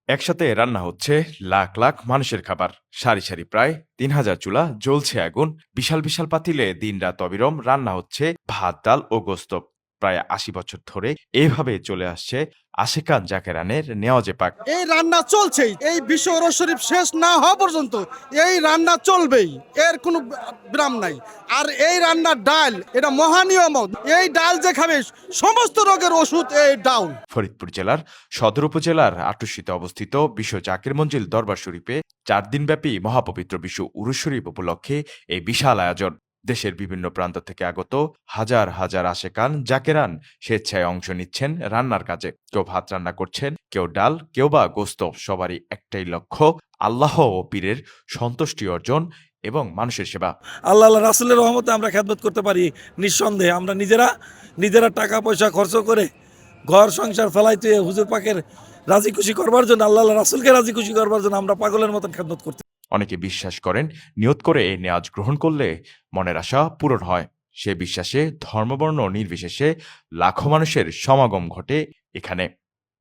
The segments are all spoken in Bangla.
একসাথে রান্না হচ্ছে লাখ লাখ মানুষের খাবার। সারি সারি প্রায় ৩,০০০ চুলা, জ্বলছে আগুন। বিশাল বিশাল পাতিলে দিনরাত অবিরাম রান্না হচ্ছে ভাত, ডাল ও গোস্ত। প্রায় ৮০ বছর ধরে এভাবে চলে আসছে আশেকান জাকেরানের নেওয়াজে পাক। এই রান্না চলছেই, এই বিশ্ব ওরস শরীফ শেষ না হওয়া পর্যন্ত এই রান্না চলবেই, এর কোনো বিরাম নাই। আর এই রান্নার ডাল এটা মহানিয়ামত। এই ডাল যে খাবে সমস্ত রোগের ওষুধ এই ডাল। ফরিদপুর জেলার সদর উপজেলার আটুশিতে অবস্থিত বিশ্ব জাকির মঞ্জিল দরবার শরীফে ৪ দিনব্যাপী মহাপবিত্র বিশ্ব উরুস শরীফ উপলক্ষে এই বিশাল আয়োজন। দেশের বিভিন্ন প্রান্ত থেকে আগত হাজার হাজার আশেকান জাকেরান স্বেচ্ছায় অংশ নিচ্ছেন রান্নার কাজে। কেউ ভাত রান্না করছেন, কেউ ডাল, কেউ বা গোস্ত। সবারই একটাই লক্ষ্য, আল্লাহ ও পীরের সন্তুষ্টি অর্জন এবং মানুষের সেবা। আল্লাহ রাসূলের রহমতে আমরা খেদমত করতে পারি। নিঃসন্দেহে আমরা নিজেরা টাকা পয়সা খরচ করে ঘর সংসার ফেলাইতে হুজুর পাকের রাজি খুশি করবার জন্য, আল্লাহ রাসূলকে রাজি খুশি করবার জন্য আমরা পাগলের মতন খেদমত করতে। অনেকে বিশ্বাস করেন, নিয়ত করে এই নেয়াজ গ্রহণ করলে মনের আশা পূরণ হয়। সে বিশ্বাসে ধর্মবর্ণ নির্বিশেষে লাখো মানুষের সমাগম ঘটে এখানে।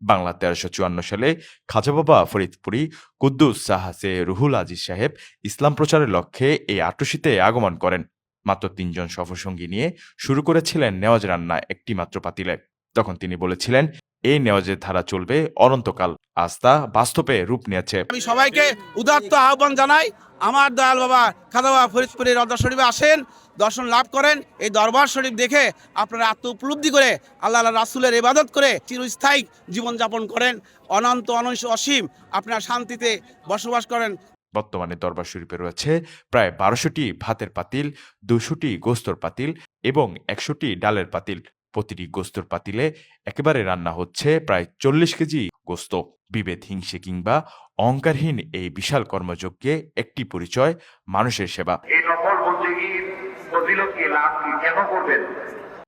বাংলা ১৩৫৪ সালে খাজা বাবা ফরিদপুরি কুদ্দুস সাহাসে রুহুল আজিজ সাহেব ইসলাম প্রচারের লক্ষ্যে এই আটুশিতে আগমন করেন। মাত্র ৩ জন সফরসঙ্গী নিয়ে শুরু করেছিলেন নেওয়াজ রান্না একটি মাত্র পাতিলে। তখন তিনি বলেছিলেন, এই নেওয়াজের ধারা চলবে অনন্তকাল। আজ তা বাস্তবে রূপ নিয়েছে। আমি সবাইকে উদাত্ত আহ্বান জানাই, আমার দয়াল বাবা খাজা বাবা ফরিদপুরের দরবার শরীফে আসেন, দর্শন লাভ করেন। এই দরবার শরীফ দেখে আপনারা আত্ম উপলব্ধি করে আল্লাহ রাসূলের ইবাদত করে চিরস্থায়ী জীবনযাপন করেন, অনন্ত অসীম আপনারা শান্তিতে বসবাস করেন। বর্তমানে দরবার শরীফে রয়েছে প্রায় ১২০০টি ভাতের পাতিল, ২০০টি গোস্তর পাতিল এবং ১০০টি ডালের পাতিল। প্রতিটি গোস্তর পাতিলে একেবারে রান্না হচ্ছে প্রায় ৪০ কেজি গোস্ত। বিভেদ, হিংসে কিংবা অহংকারহীন এই বিশাল কর্মযজ্ঞে একটি পরিচয়, মানুষের সেবা।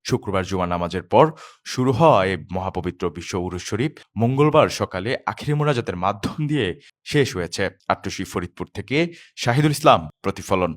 শুক্রবার জুমা নামাজের পর শুরু হওয়া এই মহাপবিত্র বিশ্ব উরুস শরীফ মঙ্গলবার সকালে আখিরি মোনাজাতের মাধ্যম দিয়ে শেষ হয়েছে। আটুশি ফরিদপুর থেকে শাহিদুল ইসলাম, প্রতিফলন।